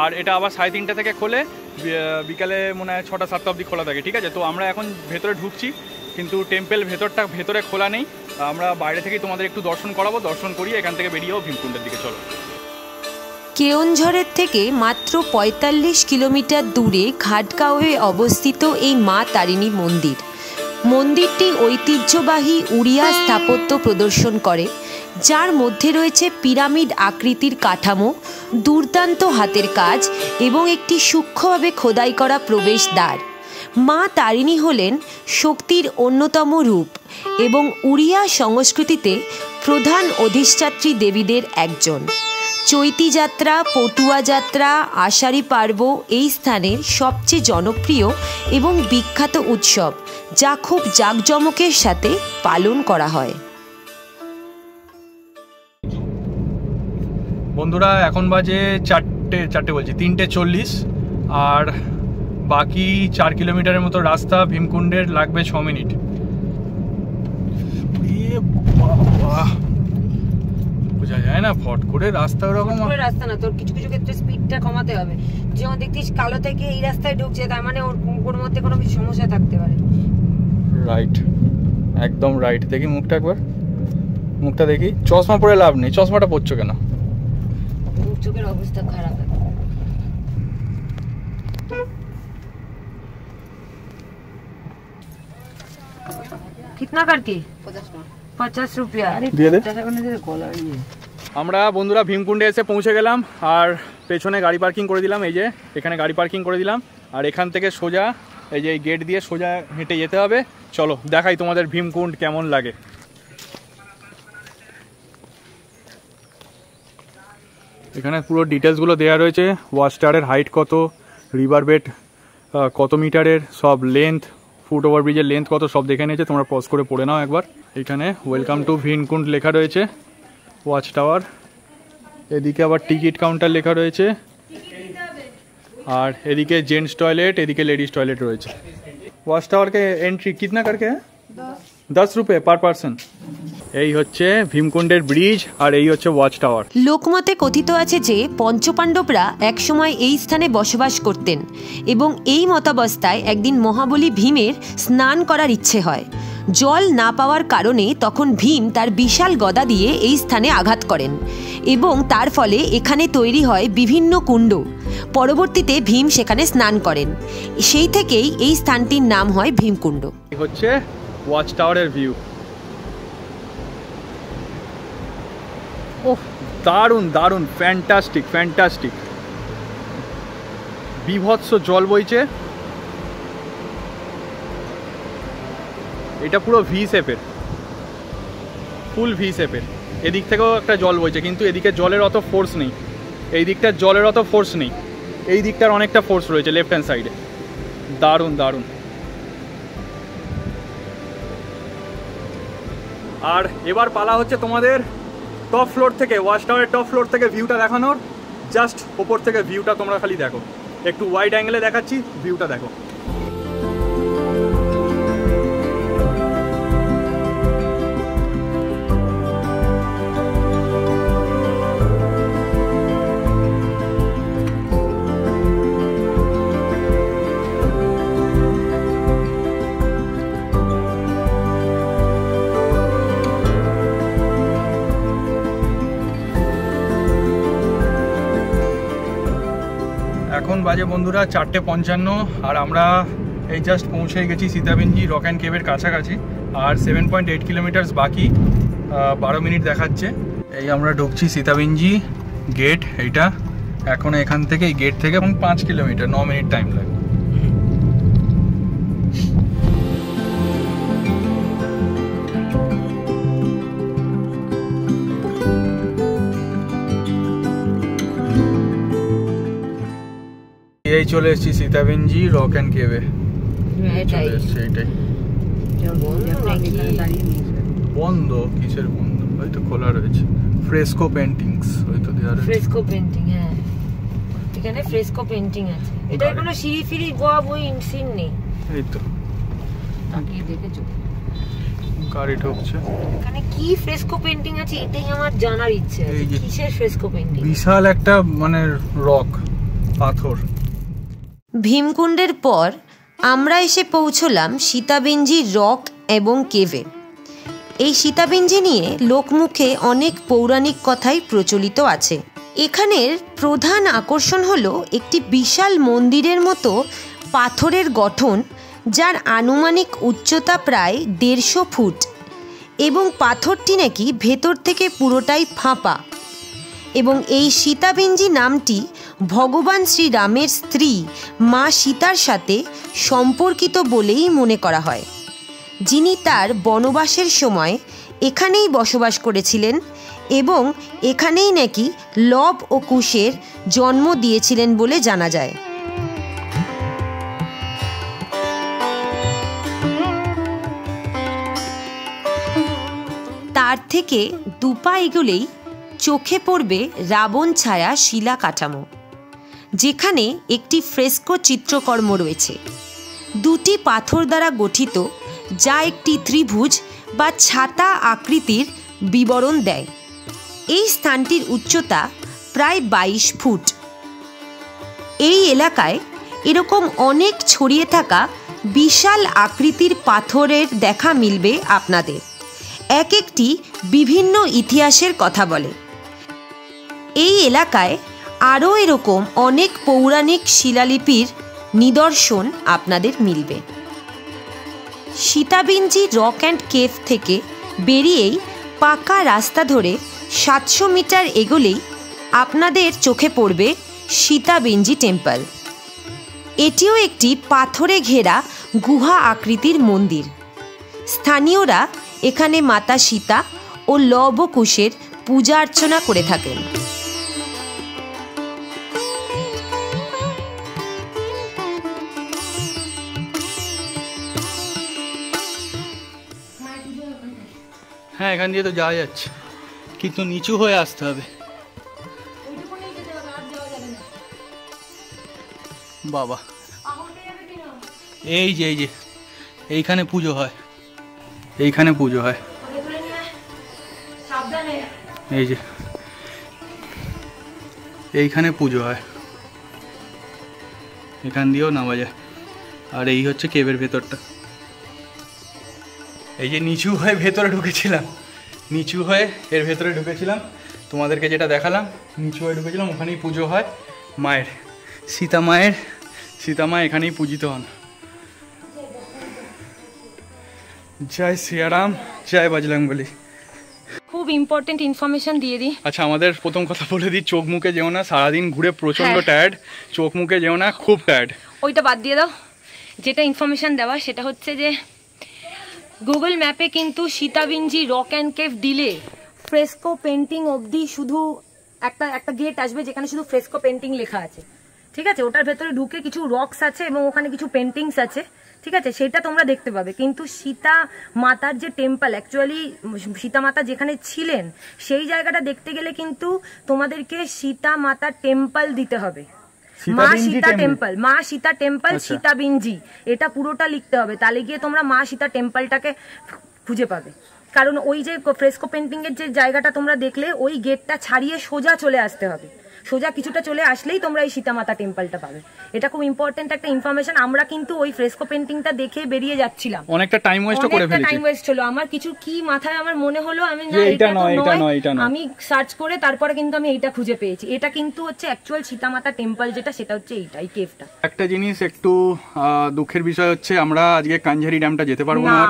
আর এটা আবার 3:30 থেকে খোলে, বিকালে মনে হয় 6টা 7টা অবধি খোলা থাকে, ঠিক আছে? তো আমরা এখন ভেতরে ঢুকছি, কিন্তু টেম্পল ভেতরে খোলা নেই। আমরা বাইরে থেকেই তোমাদের একটু দর্শন করাবো, দর্শন করিয়ে এখান থেকে বেরিয়েও ভীমকুণ্ডের দিকে। চলো। কেওনঝড়ের থেকে মাত্র 45 কিলোমিটার দূরে ঘাটগাঁওয়ে অবস্থিত এই মা তারিণী মন্দির। মন্দিরটি ঐতিহ্যবাহী উড়িয়া স্থাপত্য প্রদর্শন করে, যার মধ্যে রয়েছে পিরামিড আকৃতির কাঠামো, দুর্দান্ত হাতের কাজ এবং একটি সূক্ষ্মভাবে খোদাই করা প্রবেশদ্বার। মা তারিণী হলেন শক্তির অন্যতম রূপ এবং উড়িয়া সংস্কৃতিতে প্রধান অধিষ্ঠাত্রী দেবীদের একজন। চৈতি যাত্রা, পটুয়া যাত্রা, আষাঢ়ী পার্ব এই স্থানের সবচেয়ে জনপ্রিয় এবং বিখ্যাত উৎসব, যা খুব জাঁকজমকের সাথে পালন করা হয়। বন্ধুরা এখন বাজে 3:40 আর বাকি 4 কিলোমিটারের মতো রাস্তা ভীমকুণ্ডের, লাগবে 6 মিনিট। বোঝা যায় না ফট করে রাস্তা, ওরকম রাস্তা না, তোর কিছু কিছু ক্ষেত্রে স্পিডটা কমাতে হবে। যেমন দেখতিস কালো থেকে এই রাস্তায় ঢুকছে, তার মানে ওর মধ্যে কোনো কিছু সমস্যা থাকতে পারে। রাইট, একদম রাইট। দেখি মুখটা একবার, মুখটা দেখি। চশমা পরে লাভ নেই, চশমাটা পরছো কেন? চোখের অবস্থা খারাপ। कितना करके 50 रुपया দিয়ে দে। আমরা বন্ধুরা ভীমকুণ্ডে এসে পৌঁছে গেলাম, আর পেছনে গাড়ি পার্কিং করে দিলাম। এই যে এখানে গাড়ি পার্কিং করে দিলাম, আর এখান থেকে সোজা এই যে গেট দিয়ে সোজা হেঁটে যেতে হবে। চলো দেখাই তোমাদের ভীমকুণ্ড কেমন লাগে। এখানে পুরো ডিটেলসগুলো দেওয়া রয়েছে, ওয়াচ টাওয়ারের হাইট কত, রিভার বেড কত মিটারের, সব লেন্থ, ফুট ওভারব্রিজের লেন্থ কত, সব দেখে নিয়েছে। তোমরা পজ করে পড়ে নাও একবার। এখানে ওয়েলকাম টু ভীমকুণ্ড লেখা রয়েছে, ওয়াচ টাওয়ার। এদিকে আবার টিকিট কাউন্টার লেখা রয়েছে, আর এদিকে জেন্টস টয়লেট, এদিকে লেডিস টয়লেট রয়েছে। ওয়াচ টাওয়ার কে এন্ট্রি কিতনা করকে 10 रुपये पर पर्सन। এই হচ্ছে ভীমকুণ্ডের ব্রিজ, আর এই হচ্ছে ওয়াচ টাওয়ার। লোকমতে কথিত আছে যে পঞ্চপাণ্ডবরা একসময় এই স্থানে বসবাস করতেন এবং এই মতাবস্থায় একদিন মহাবলী ভীমের স্নান করার ইচ্ছে হয়। জল না পাওয়ার কারণে তখন ভীম তার বিশাল গদা দিয়ে এই স্থানে আঘাত করেন এবং তার ফলে এখানে তৈরি হয় বিভিন্ন কুণ্ড। পরবর্তীতে ভীম সেখানে স্নান করেন, সেই থেকেই এই স্থানটির নাম হয় ভীমকুণ্ড। এই হচ্ছে ওয়াচ টাওয়ারের ভিউ। ওহ দারুণ দারুণ, ফ্যান্টাস্টিক ফ্যান্টাস্টিক। বিভৎস জল বইছে, এটা পুরো ভি শেপের, ফুল ভি শেপের। এদিক থেকেও একটা জল বইছে, কিন্তু এদিকে জলের অত ফোর্স নেই, এই দিকটার জলের অত ফোর্স নেই, এই দিকটার অনেকটা ফোর্স রয়েছে লেফট হ্যান্ড সাইডে। দারুণ দারুণ। আর এবার পালা হচ্ছে তোমাদের টপ ফ্লোর থেকে, ওয়াচ টাওয়ারের টপ ফ্লোর থেকে ভিউটা দেখানোর। জাস্ট ওপর থেকে ভিউটা তোমরা খালি দেখো, একটু ওয়াইড অ্যাঙ্গেলে দেখাচ্ছি, ভিউটা দেখো। এখন বাজে বন্ধুরা 4:55 আর আমরা এই জাস্ট পৌঁছে গেছি সীতাবিঞ্জি রক অ্যান্ড কেভের কাছাকাছি। আর 7.8 কিলোমিটার বাকি, 12 মিনিট দেখাচ্ছে। এই আমরা ঢুকছি সীতাবিঞ্জি গেট, এইটা এখন এখান থেকে এই গেট থেকে 5 কিলোমিটার, 9 মিনিট টাইম লাগে। এই চলে এসেছি সীতাবিঞ্জি রক অ্যান্ড কেভে। এইটাই বন্ধ, কিসের বন্ধ? হয়তো খোলা রয়েছে। ফ্রেস্কো পেন্টিংস হয়তো দেওয়া রয়েছে। ফ্রেস্কো পেন্টিং, হ্যাঁ এখানে ফ্রেস্কো পেন্টিং আছে। এটা কোনো সিঁড়ি ফিরি গোয়া বই সিন নেই। এই তো তাকিয়ে দেখেছো গাড়ি ঢুকছে। এখানে কি ফ্রেস্কো পেন্টিং আছে এটাই আমার জানার ইচ্ছে আছে। কিসের ফ্রেস্কো পেন্টিং? বিশাল একটা মানে রক, পাথর। ভীমকুণ্ডের পর আমরা এসে পৌঁছলাম সীতাবিঞ্জি রক এবং কেভে। এই সীতাবিঞ্জি নিয়ে লোকমুখে অনেক পৌরাণিক কথাই প্রচলিত আছে। এখানের প্রধান আকর্ষণ হলো একটি বিশাল মন্দিরের মতো পাথরের গঠন, যার আনুমানিক উচ্চতা প্রায় 150 ফুট এবং পাথরটি নাকি ভেতর থেকে পুরোটাই ফাঁপা। এবং এই সীতাবিঞ্জি নামটি ভগবান শ্রীরামের স্ত্রী মা সীতার সাথে সম্পর্কিত বলেই মনে করা হয়, যিনি তার বনবাসের সময় এখানেই বসবাস করেছিলেন এবং এখানেই নাকি লব ও কুশের জন্ম দিয়েছিলেন বলে জানা যায়। তার থেকে দুপা এগুলেই চোখে পড়বে রাবণ ছায়া শিলা কাঠামো, যেখানে একটি ফ্রেস্কো চিত্রকর্ম রয়েছে, দুটি পাথর দ্বারা গঠিত, যা একটি ত্রিভুজ বা ছাতা আকৃতির বিবরণ দেয়। এই স্থানটির উচ্চতা প্রায় 22 ফুট। এই এলাকায় এরকম অনেক ছড়িয়ে থাকা বিশাল আকৃতির পাথরের দেখা মিলবে আপনাদের। এক একটি বিভিন্ন ইতিহাসের কথা বলে। এই এলাকায় আরও এরকম অনেক পৌরাণিক শিলালিপির নিদর্শন আপনাদের মিলবে। সীতাবিঞ্জি রক অ্যান্ড কেভ থেকে বেরিয়েই পাকা রাস্তা ধরে 700 মিটার এগোলেই আপনাদের চোখে পড়বে সীতাবিঞ্জি টেম্পল। এটিও একটি পাথরে ঘেরা গুহা আকৃতির মন্দির। স্থানীয়রা এখানে মাতা সীতা ও লব কুশের পূজা অর্চনা করে থাকেন। হ্যাঁ, এখান দিয়ে তো যাওয়া যাচ্ছে, কিন্তু নিচু হয়ে আসতে হবে। বাবা, এই যে এইখানে পুজো হয়, এইখানে পুজো হয়। এই যে এইখানে পুজো হয়, এখান দিয়েও নামা যায়। আর এই হচ্ছে কেভের ভেতরটা। এই যে নিচু হয়ে ভেতরে ঢুকেছিলাম, নিচু হয়ে এর ভেতরে ঢুকেছিলাম, তোমাদেরকে যেটা দেখালাম, নিচু হয়ে ঢুকেছিলাম। ওখানেই পুজো হয় মায়ের, সীতা মা এখানেই পূজিত হন। জয় শ্রীরাম, জয় বজরংবলী। খুব ইম্পর্টেন্ট ইনফরমেশন দিয়ে দিই। আচ্ছা, আমাদের প্রথম কথা বলে দিই, চোখ মুখে যেও না, সারাদিন ঘুরে প্রচন্ড টায়ার্ড, চোখ মুখে যেও না, খুব টায়ার্ড। ওইটা বাদ দিয়ে দাও। যেটা ইনফরমেশন দেওয়া সেটা হচ্ছে যে গুগল ম্যাপে কিন্তু সীতাবিঞ্জি রক অ্যান্ড কেভ দিলে ফ্রেস্কো পেন্টিং অবধি শুধু একটা গেট আসবে যেখানে শুধু ফ্রেস্কো পেন্টিং লেখা আছে, ঠিক আছে, ওটার ভেতরে ঢুকে কিছু রক্স আছে এবং ওখানে কিছু পেন্টিংস আছে, ঠিক আছে, সেটা তোমরা দেখতে পাবে। কিন্তু সীতা মাতার যে টেম্পল, অ্যাকচুয়ালি সীতা মাতা যেখানে ছিলেন সেই জায়গাটা দেখতে গেলে কিন্তু তোমাদেরকে সীতা মাতার টেম্পল দিতে হবে। মা সীতা টেম্পল, মা সীতা টেম্পল, সীতাবিঞ্জি, এটা পুরোটা লিখতে হবে, তাহলে গিয়ে তোমরা মা সীতা টেম্পলটাকে খুঁজে পাবে। কারণ ওই যে ফ্রেস্কো পেন্টিং এর যে জায়গাটা তোমরা দেখলে, ওই গেটটা ছাড়িয়ে সোজা চলে আসতে হবে, সোজা কিছুটা চলে আসলেই তোমরা এই সীতামাতা টেম্পলটা পাবে। এটা খুব ইম্পর্টেন্ট একটা ইনফরমেশন। আমরা কিন্তু ওই ফ্রেস্কো পেন্টিংটা দেখে বেরিয়ে যাচ্ছিলাম, অনেকটা টাইম ওয়েস্ট করে ফেলেছি। টাইম ওয়েস্ট হলো আমার, কিছু কি মাথায় আমার মনে হলো, আমি আমি সার্চ করে তারপরে কিন্তু আমি এইটা খুঁজে পেয়েছি। এটা কিন্তু হচ্ছে অ্যাকচুয়াল সীতামাতা টেম্পল যেটা, সেটা হচ্ছে এইটা, এই কেভটা। একটা জিনিস একটু দুঃখের বিষয় হচ্ছে আমরা আজকে কাঞ্ঝারি ড্যামটা যেতে পারবো না।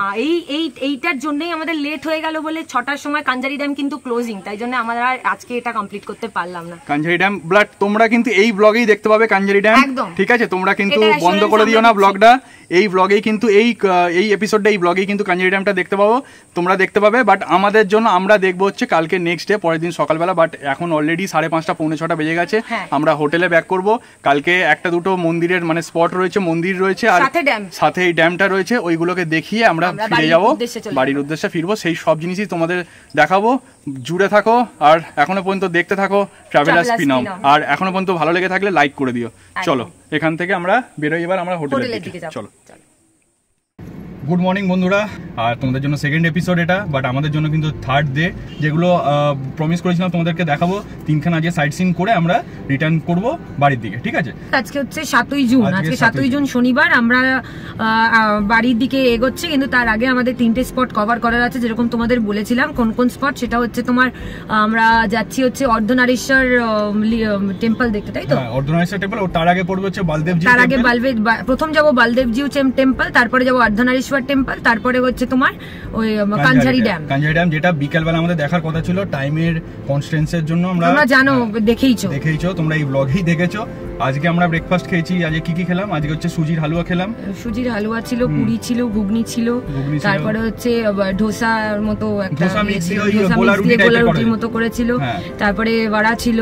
এইটার জন্যই আমাদের লেট হয়ে গেল বলে 6টার সময় কাঞ্ঝারি ড্যাম কিন্তু ক্লোজিং, তাই জন্য আমরা আজকে এটা কমপ্লিট করতে পারলাম না কাঞ্ঝারি ড্যাম। ব্লাড তোমরা কিন্তু এই ব্লগেই দেখতে পাবে কাঞ্ঝারি ড্যাম, ঠিক আছে? তোমরা কিন্তু বন্ধ করে দিও না ব্লগটা, এই ব্লগেই কিন্তু এই এপিসোডটা, এই ব্লগেই কিন্তু কাঞ্ঝারি ড্যামটা দেখতে পাবো, তোমরা দেখতে পাবে। বাট আমাদের জন্য আমরা দেখবো হচ্ছে কালকে নেক্সট ডে, পরের দিন সকালবেলা। বাট এখন অলরেডি 5:30 পৌনে 6টা বেজে গেছে, আমরা হোটেলে ব্যাক করব। কালকে একটা দুটো মন্দিরের মানে স্পট রয়েছে, মন্দির রয়েছে, আর সাথে এই ড্যামটা রয়েছে, ওইগুলোকে দেখিয়ে আমরা ফিরে যাবো, বাড়ির উদ্দেশ্যে ফিরবো। সেই সব জিনিসই তোমাদের দেখাবো, জুড়ে থাকো আর এখনো পর্যন্ত দেখতে থাকো ট্রাভেলার্স পিনাম। আর এখনো পর্যন্ত ভালো লেগে থাকলে লাইক করে দিও। চলো এখান থেকে আমরা বেরোই, এবার আমরা হোটেলের দিকে চলো। গুড মর্নিং বন্ধুরা, আর তোমাদের জন্য সেকেন্ড এপিসোড এটা, বাট আমাদের জন্য কিন্তু থার্ড ডে। যেগুলো প্রমিস করেছিলাম তোমাদেরকে দেখাবো, 3খানা আজকে সাইট সিন করে আমরা রিটার্ন করব বাড়ির দিকে, ঠিক আছে? আজকে হচ্ছে 7ই জুন, আজকে 7ই জুন শনিবার। আমরা বাড়ির দিকে এগোচ্ছি, কিন্তু তার আগে আমাদের 3টে স্পট কভার করার আছে, যেরকম তোমাদের বলেছিলাম। কোন কোন স্পট? সেটা হচ্ছে তোমার, আমরা যাচ্ছি হচ্ছে অর্ধনারীশ্বর টেম্পল দেখতে, তাই তো? অর্ধনারীশ্বর টেম্পল, ও তার আগে পড়বে হচ্ছে বালদেবজি। তার আগে প্রথম যাবো বালদেবজি টেম্পল, তারপরে যাবো অর্ধনারীশ্বর টেম্পল, তারপরে হচ্ছে তোমার ওই কাঞ্ঝারি ড্যাম। যেটা বিকেলবেলা আমাদের দেখার কথা ছিল, টাইমের কনস্ট্যান্সের জন্য আমরা জানো দেখেইছো তোমরা এই ব্লগেই দেখেছো। আজকে আমরা ব্রেকফাস্ট খেয়েছি। আজকে কি কি খেলাম? আজকে হচ্ছে সুজির হালুয়া খেলাম, সুজির হালুয়া ছিল, পুরি ছিল, ঘুগনি ছিল, তারপরে হচ্ছে ধোসার মতো একটা রুটির মতো করেছিল, তারপরে বড়া ছিল,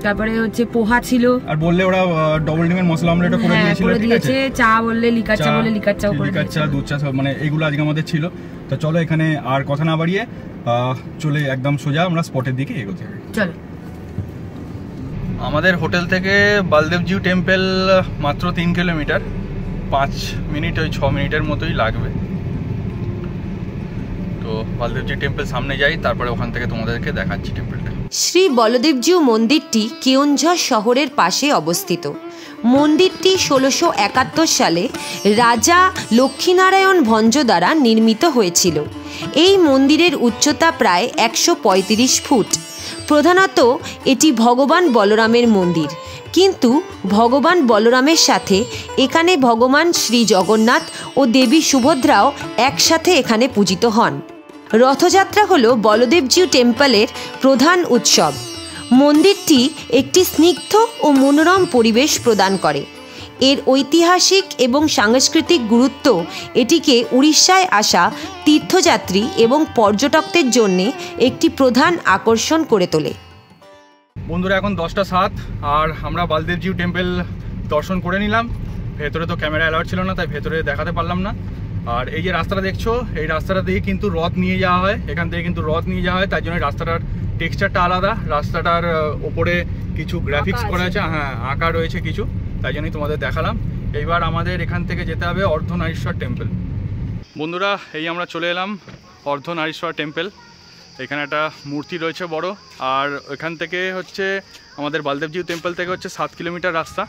তারপরে হচ্ছে পোহা ছিল, আর বললে ওরা ডবল ডিমের মশলা আমলেটও করে দিয়েছিল, ঠিক আছে? চা বললে লিকার চা বলে লিকার চাও করে লিকার চা, দুধ চা, মানে এগুলো আজকে আমাদের ছিল। তো চলো এখানে আর কথা না বাড়িয়ে চলে একদম সোজা আমরা স্পটের দিকে এগোতে হবে। চলো। আমাদের হোটেল থেকে বালদেবজিউ টেম্পল মাত্র 3 কিলোমিটার, 5 মিনিট, ওই 6 মিনিটের মতোই লাগবে। তো বালদেবজিউ টেম্পল সামনে যাই, তারপরে ওখান থেকে তোমাদেরকে দেখাচ্ছি টেম্পলটা। শ্রী বলদেবজিউ মন্দিরটি কেওনঝর শহরের পাশে অবস্থিত। মন্দিরটি 1671 সালে রাজা লক্ষ্মীনারায়ণ ভঞ্জ দ্বারা নির্মিত হয়েছিল। এই মন্দিরের উচ্চতা প্রায় 135 ফুট। প্রধানত এটি ভগবান বলরামের মন্দির, কিন্তু ভগবান বলরামের সাথে এখানে ভগবান শ্রী জগন্নাথ ও দেবী সুভদ্রাও একসাথে এখানে পূজিত হন। রথযাত্রা হল বলদেবজিউ টেম্পলের প্রধান উৎসব। মন্দিরটি একটি স্নিগ্ধ ও মনোরম পরিবেশ প্রদান করে। এর ঐতিহাসিক এবং সাংস্কৃতিক গুরুত্ব এটিকে উড়িষ্যায় আসা তীর্থযাত্রী এবং পর্যটকদের জন্য একটি প্রধান আকর্ষণ করে তোলে। বন্ধুরা, এখন 10:07 আর আমরা বালদেবজিউ টেম্পল দর্শন করে নিলাম। ভেতরে তো ক্যামেরা অ্যালাউড ছিল না, তাই ভেতরে দেখাতে পারলাম না। আর এই যে রাস্তাটা দেখছো, এই রাস্তাটা দিয়ে কিন্তু রথ নিয়ে যাওয়া হয়, এখান থেকে কিন্তু রথ নিয়ে যাওয়া হয়, তাই জন্য রাস্তাটার টেক্সচারটা আলাদা। রাস্তাটার ওপরে কিছু গ্রাফিক্স করা আছে, আঁকা রয়েছে কিছু, তাই জন্যই তোমাদের দেখালাম। এইবার আমাদের এখান থেকে যেতে হবে অর্ধনারীশ্বর টেম্পল। বন্ধুরা, এই আমরা চলে এলাম অর্ধনারীশ্বর টেম্পল। এখানে একটা মূর্তি রয়েছে বড়, আর এখান থেকে হচ্ছে আমাদের বালদেবজিউ টেম্পল থেকে হচ্ছে 7 কিলোমিটার রাস্তা।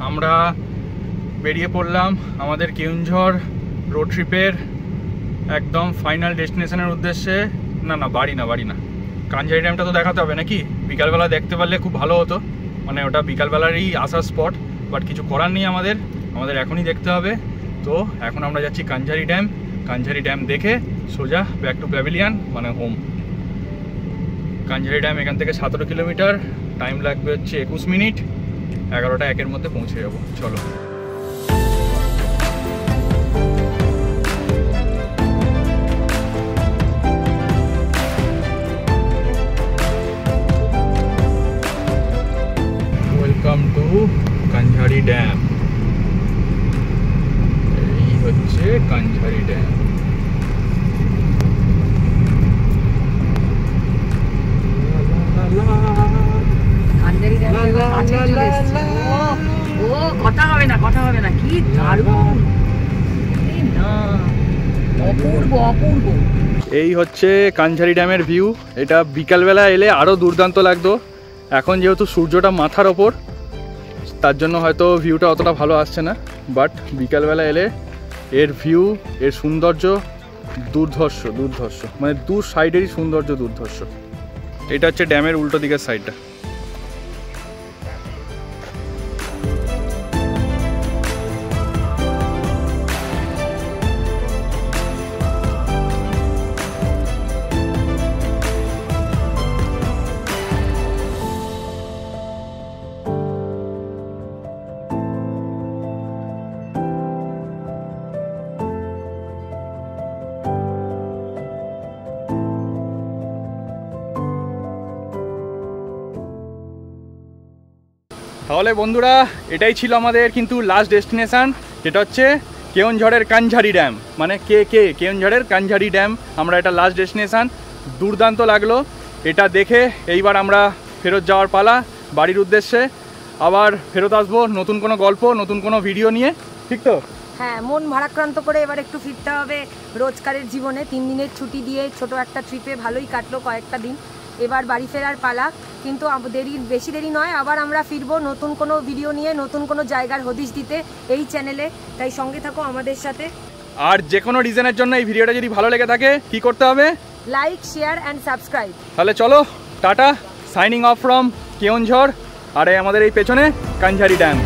আমরা বেরিয়ে পড়লাম আমাদের কেওনঝর রোড ট্রিপের একদম ফাইনাল ডেস্টিনেশনের উদ্দেশ্যে। না বাড়ি না, কাঞ্ঝারি ড্যামটা তো দেখাতে হবে নাকি? বিকালবেলা দেখতে পারলে খুব ভালো হতো, মানে ওটা বিকালবেলারই আসার স্পট, বাট কিছু করার নেই আমাদের এখনই দেখতে হবে। তো এখন আমরা যাচ্ছি কাঞ্ঝারি ড্যাম। কাঞ্ঝারি ড্যাম দেখে সোজা ব্যাক টু প্যাভিলিয়ন, মানে হোম। কাঞ্ঝারি ড্যাম এখান থেকে 17 কিলোমিটার, টাইম লাগবে হচ্ছে 21 মিনিট। 11টা 1-এর মধ্যে পৌঁছে যাবো। চলো। Welcome to Kanjhari dam. এই হচ্ছে কাঞ্ঝারি ড্যাম। কথা হবে না, কি দারুণ, অপূর্ব অপূর্ব। এই হচ্ছে কাঞ্ঝারি ড্যামের ভিউ। এটা বিকালবেলা এলে আরও দুর্দান্ত লাগতো। এখন যেহেতু সূর্যটা মাথার ওপর, তার জন্য হয়তো ভিউটা অতটা ভালো আসছে না, বাট বিকালবেলা এলে এর ভিউ, এর সৌন্দর্য দুর্ধর্ষ, মানে দু সাইডেরই সৌন্দর্য দুর্ধর্ষ। এটা হচ্ছে ড্যামের উল্টো দিকের সাইডটা। তাহলে বন্ধুরা, এটাই ছিল আমাদের কিন্তু লাস্ট ডেস্টিনেশান, যেটা হচ্ছে কেওনঝড়ের কাঞ্ঝারি ড্যাম, মানে কেওনঝড়ের কাঞ্ঝারি ড্যাম। আমরা এটা লাস্ট ডেস্টিনেশান। দুর্দান্ত লাগলো এটা দেখে। এইবার আমরা ফেরত যাওয়ার পালা বাড়ির উদ্দেশ্যে। আবার ফেরত আসবো নতুন কোনো গল্প, নতুন কোনো ভিডিও নিয়ে, ঠিক তো? হ্যাঁ, মন ভারাক্রান্ত করে এবার একটু ফিরতে হবে রোজকারের জীবনে। 3 দিনের ছুটি দিয়ে ছোট একটা ট্রিপে ভালোই কাটলো কয়েকটা দিন। এবার বাড়ি ফেরার পালা, কিন্তু বেশি দেরি নয়, আবার আমরা ফিরবো নতুন কোনো ভিডিও নিয়ে, নতুন কোনো জায়গার হদিশ দিতে এই চ্যানেলে। তাই সঙ্গে থাকো আমাদের সাথে। আর যে কোনো রিজনের জন্য এই ভিডিওটা যদি ভালো লেগে থাকে, কি করতে হবে? Like, share and subscribe. তাহলে চলো, tata, signing off from Keonjhar. আর আমাদের এই পেছনে কাঞ্ঝারি ড্যাম।